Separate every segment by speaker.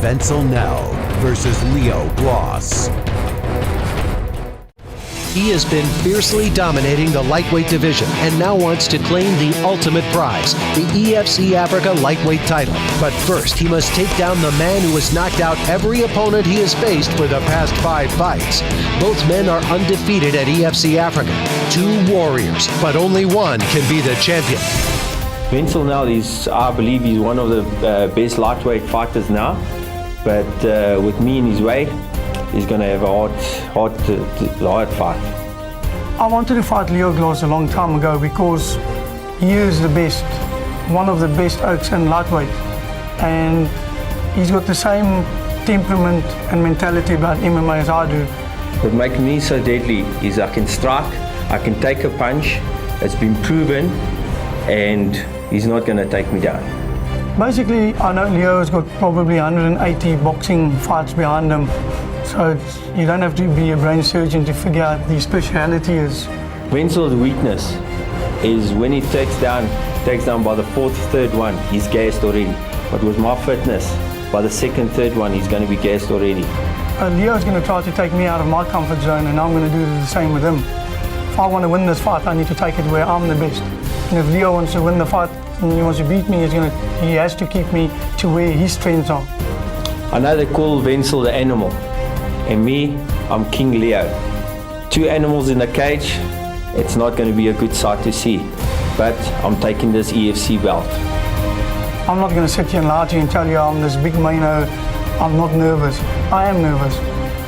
Speaker 1: Wentzel Nel versus Leo Gloss.
Speaker 2: He has been fiercely dominating the lightweight division and now wants to claim the ultimate prize, the EFC Africa lightweight title. But first, he must take down the man who has knocked out every opponent he has faced for the past 5 fights. Both men are undefeated at EFC Africa. 2 warriors, but only one can be the champion.
Speaker 3: Wentzel Nel I believe he's one of the best lightweight fighters now. But with me in his way, he's going to have a hard fight.
Speaker 4: I wanted to fight Leo Gloss a long time ago because he is the best, one of the best oaks in lightweight. And he's got the same temperament and mentality about MMA as I do.
Speaker 3: What makes me so deadly is I can strike, I can take a punch, it's been proven, and he's not going to take me down.
Speaker 4: Basically, I know Leo's got probably 180 boxing fights behind him. So you don't have to be a brain surgeon to figure out the speciality is.
Speaker 3: Wentzel's weakness is when he takes down by the 4th, 3rd one, he's gassed already. But with my fitness, by the 2nd, 3rd one, he's going to be gassed already.
Speaker 4: Leo's going to try to take me out of my comfort zone, and I'm going to do the same with him. If I want to win this fight, I need to take it where I'm the best. And if Leo wants to win the fight and he wants to beat me, he has to keep me to where his strengths are.
Speaker 3: I know they call Wentzel the animal. And me, I'm King Leo. 2 animals in a cage, it's not going to be a good sight to see. But I'm taking this EFC belt.
Speaker 4: I'm not going to sit here and lie to you and tell you I'm this big mano. I'm not nervous. I am nervous.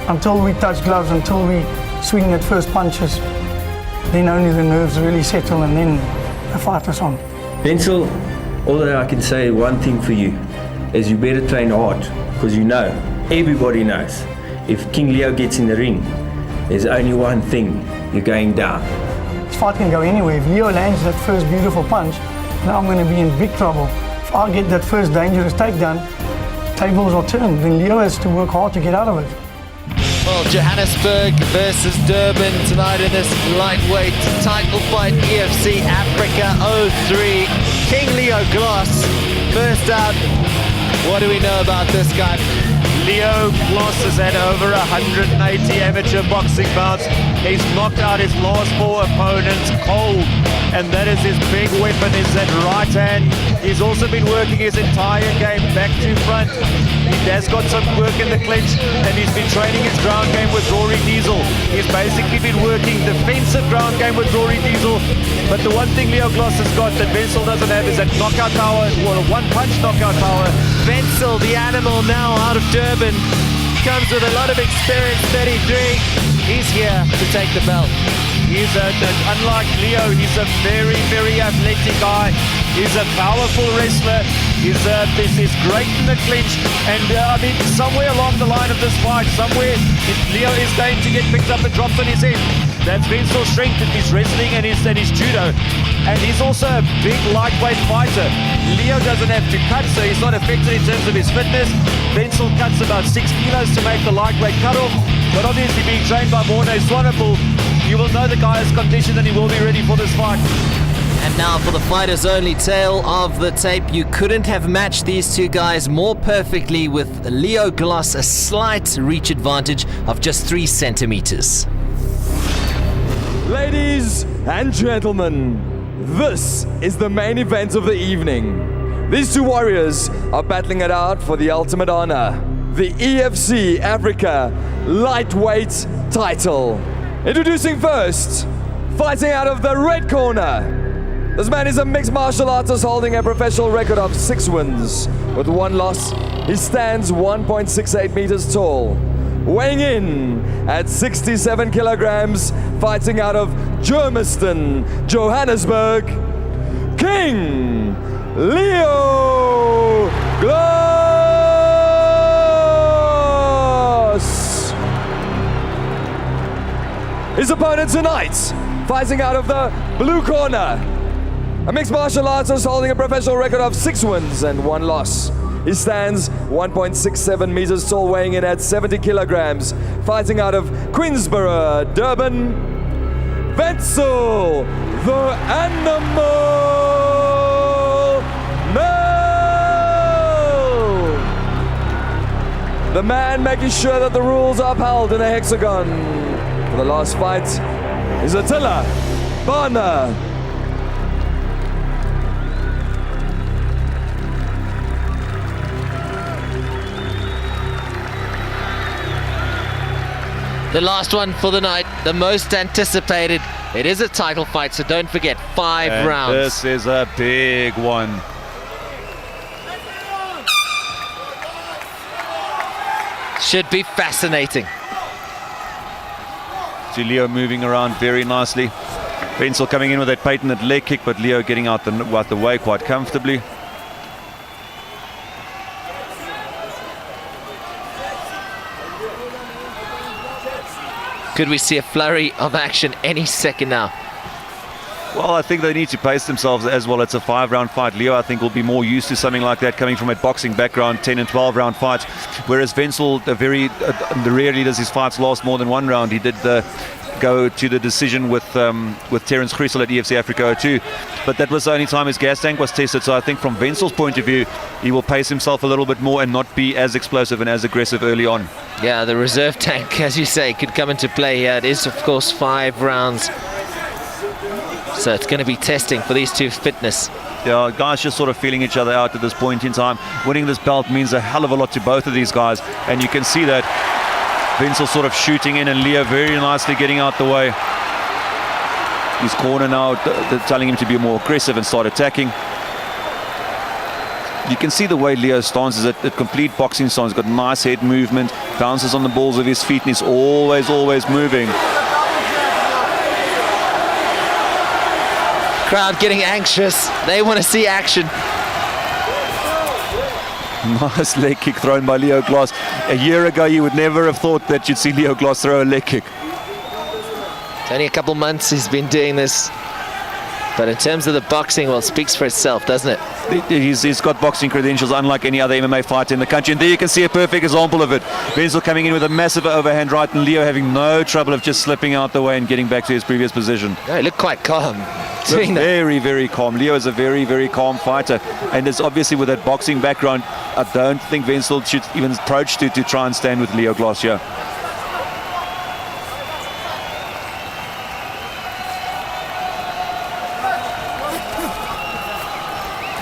Speaker 4: Until we touch gloves, until we swing at first punches, then only the nerves really settle and then the fight is on.
Speaker 3: Wentzel, although I can say one thing for you, is you better train hard, because you know, everybody knows, if King Leo gets in the ring, there's only one thing, you're going down.
Speaker 4: This fight can go anywhere. If Leo lands that first beautiful punch, now I'm going to be in big trouble. If I get that first dangerous takedown, tables are turned. Then Leo has to work hard to get out of it.
Speaker 5: Well, Johannesburg versus Durban tonight in this lightweight title fight, EFC Africa 03. King Leo Gloss, first out. What do we know about this guy?
Speaker 6: Leo Gloss has had over 180 amateur boxing bouts. He's knocked out his last 4 opponents cold, and that is his big weapon, is that right hand. He's also been working his entire game back to front. He has got some work in the clinch, and he's been training his ground game with Rory Diesel. He's basically been working defensive ground game with Rory Diesel. But the one thing Leo Gloss has got that Wentzel doesn't have is that knockout power, or a one-punch knockout power.
Speaker 5: Wentzel, the animal now out of Durban, comes with a lot of experience, 33. He's here to take the belt.
Speaker 6: Unlike Leo, he's a very, very athletic guy. He's a powerful wrestler. He's great in the clinch. And I mean, somewhere along the line of this fight, Leo is going to get picked up and dropped on his head. That's Wentzel's strength in his wrestling and his judo. And he's also a big lightweight fighter. Leo doesn't have to cut, so he's not affected in terms of his fitness. Wentzel cuts about 6 kilos to make the lightweight cutoff. But obviously being trained by Morne Swanepoel, you will know the guy is conditioned and he will be ready for this fight.
Speaker 5: And now for the fighters only tale of the tape. You couldn't have matched these 2 guys more perfectly, with Leo Gloss a slight reach advantage of just 3 centimeters.
Speaker 7: Ladies and gentlemen, this is the main event of the evening. These 2 warriors are battling it out for the ultimate honor, the EFC Africa lightweight title. Introducing first, fighting out of the red corner. This man is a mixed martial artist holding a professional record of 6 wins with 1 loss. He stands 1.68 meters tall. Weighing in at 67 kilograms, fighting out of Germiston, Johannesburg, King Leo Gloss. His opponent tonight, fighting out of the blue corner, a mixed martial artist holding a professional record of 6 wins and 1 loss. He stands 1.67 meters tall, weighing in at 70 kilograms, fighting out of Queensborough, Durban, Wentzel, the Animal Nel. The man making sure that the rules are upheld in a hexagon for the last fight is Attila Barna.
Speaker 5: The last one for the night, the most anticipated. It is a title fight, so don't forget, 5 rounds.
Speaker 6: This is a big one.
Speaker 5: Should be fascinating.
Speaker 6: See Leo moving around very nicely. Wentzel coming in with that patented leg kick, but Leo getting out the way quite comfortably.
Speaker 5: Could we see a flurry of action any second now?
Speaker 6: Well, I think they need to pace themselves as well. It's a 5-round fight. Leo, I think, will be more used to something like that coming from a boxing background, 10 and 12-round fights. Whereas Wentzel, rarely does his fights last more than 1 round. He did go to the decision with Terence Chrysler at EFC Africa 02, but that was the only time his gas tank was tested. So I think from Wentzel's point of view, he will pace himself a little bit more and not be as explosive and as aggressive early on.
Speaker 5: Yeah, the reserve tank, as you say, could come into play here. It is, of course, 5 rounds. So it's going to be testing for these two fitness.
Speaker 6: Yeah, guys just sort of feeling each other out at this point in time. Winning this belt means a hell of a lot to both of these guys, and you can see that Wentzel sort of shooting in and Leo very nicely getting out the way. His corner now telling him to be more aggressive and start attacking. You can see the way Leo stances at complete boxing stance. He's got nice head movement, bounces on the balls of his feet, and he's always moving.
Speaker 5: Crowd getting anxious. They want to see action.
Speaker 6: Nice leg kick thrown by Leo Glass. A year ago, you would never have thought that you'd see Leo Glass throw a leg kick.
Speaker 5: It's only a couple months he's been doing this. But in terms of the boxing, well, it speaks for itself, doesn't it?
Speaker 6: He's got boxing credentials unlike any other MMA fighter in the country. And there you can see a perfect example of it. Wentzel coming in with a massive overhand right, and Leo having no trouble of just slipping out the way and getting back to his previous position.
Speaker 5: Yeah, he looked quite calm.
Speaker 6: Very calm. Leo is a very calm fighter. And it's obviously with that boxing background, I don't think Wentzel should even approach to try and stand with Leo Glass here.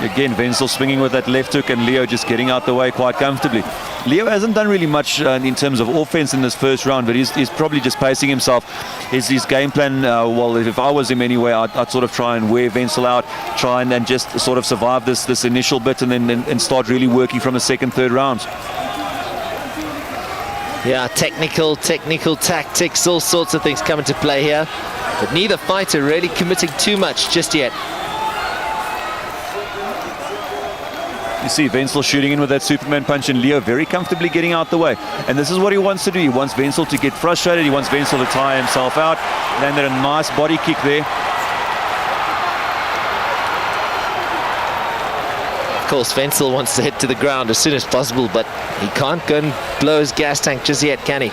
Speaker 6: Again, Wentzel swinging with that left hook and Leo just getting out the way quite comfortably. Leo hasn't done really much in terms of offense in this first round, but he's probably just pacing himself. His game plan, well, if I was him anyway, I'd sort of try and wear Wentzel out, try and just sort of survive this initial bit and then start really working from the second, third rounds.
Speaker 5: Yeah, technical tactics, all sorts of things come into play here. But neither fighter really committing too much just yet.
Speaker 6: You see Wentzel shooting in with that Superman punch and Leo very comfortably getting out the way. And this is what he wants to do. He wants Wentzel to get frustrated. He wants Wentzel to tire himself out. Landed a nice body kick there.
Speaker 5: Of course, Wentzel wants to hit to the ground as soon as possible, but he can't go and blow his gas tank just yet, can he?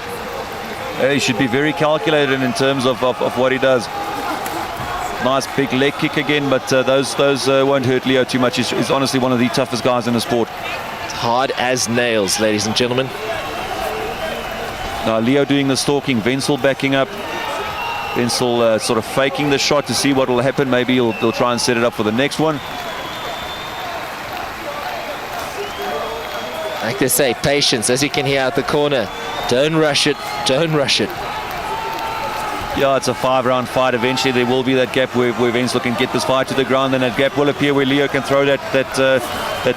Speaker 6: He should be very calculated in terms of what he does. Nice big leg kick again, but those won't hurt Leo too much. He's honestly one of the toughest guys in the sport.
Speaker 5: It's hard as nails, ladies and gentlemen.
Speaker 6: Now Leo doing the stalking, Wentzel backing up. Wentzel sort of faking the shot to see what will happen. Maybe he'll try and set it up for the next one.
Speaker 5: Like they say, patience, as you can hear out the corner. Don't rush it, don't rush it.
Speaker 6: Yeah, it's a 5-round fight. Eventually there will be that gap where Wentzel can get this fight to the ground, and that gap will appear where Leo can throw that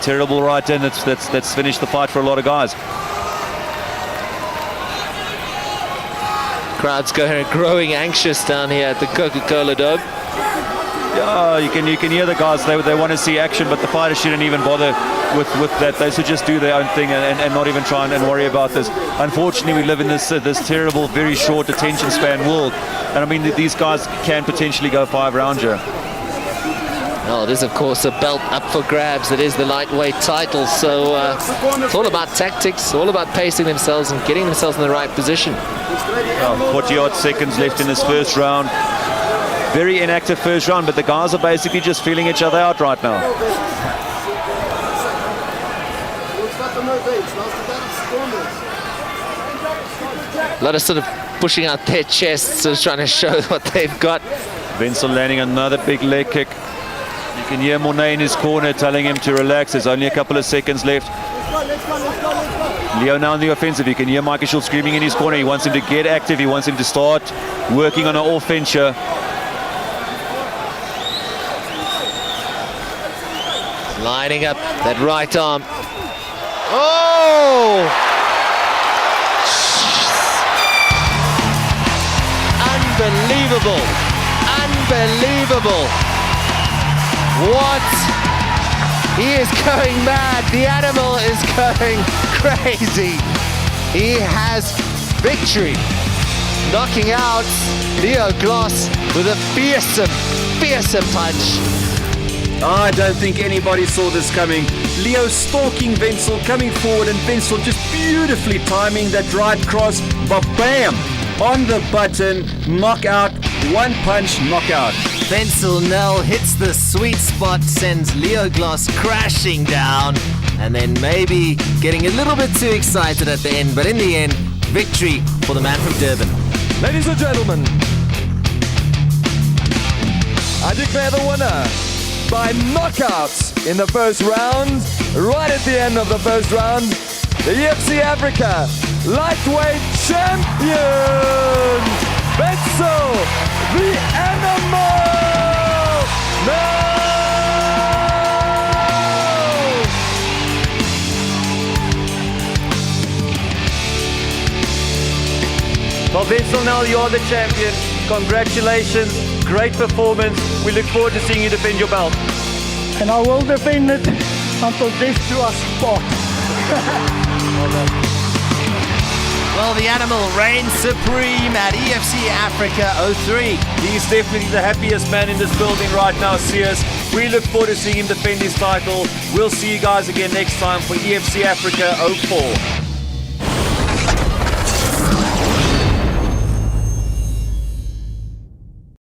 Speaker 6: terrible right in. That's finished the fight for a lot of guys.
Speaker 5: Crowd's growing anxious down here at the Coca-Cola Dome.
Speaker 6: Yeah, you can hear the guys. They want to see action, but the fighters shouldn't even bother with that. They should just do their own thing and not even try and worry about this. Unfortunately, we live in this terrible, very short attention span world, and I mean these guys can potentially go 5 rounds here.
Speaker 5: Oh, there's of course a belt up for grabs. It is the lightweight title, so it's all about tactics, all about pacing themselves and getting themselves in the right position.
Speaker 6: 40-odd seconds left in this first round. Very inactive first round, but the guys are basically just feeling each other out right now.
Speaker 5: A lot of sort of pushing out their chests, sort of trying to show what they've got.
Speaker 6: Wentzel landing another big leg kick. You can hear Monet in his corner telling him to relax. There's only a couple of seconds left. Leo now on the offensive. You can hear Michael screaming in his corner. He wants him to get active. He wants him to start working on an offense.
Speaker 5: Lining up that right arm. Oh! Unbelievable. Unbelievable. What? He is going mad. The animal is going crazy. He has victory. Knocking out Leo Gloss with a fearsome punch.
Speaker 3: I don't think anybody saw this coming. Leo stalking Wentzel, coming forward, and Wentzel just beautifully timing that right cross. But bam! On the button, knockout, one punch, knockout.
Speaker 5: Wentzel Nel hits the sweet spot, sends Leo Gloss crashing down, and then maybe getting a little bit too excited at the end, but in the end, victory for the man from Durban.
Speaker 7: Ladies and gentlemen, I declare the winner by knockouts in the first round. Right at the end of the first round, the EFC Africa lightweight champion, Wentzel, the Animal Nel!
Speaker 6: Well, Wentzel Nel, you are the champion. Congratulations, great performance. We look forward to seeing you defend your belt.
Speaker 4: And I will defend it until death do us part.
Speaker 5: Well, the animal reigns supreme at EFC Africa 03.
Speaker 6: He's definitely the happiest man in this building right now, Sears. We look forward to seeing him defend his title. We'll see you guys again next time for EFC Africa 04.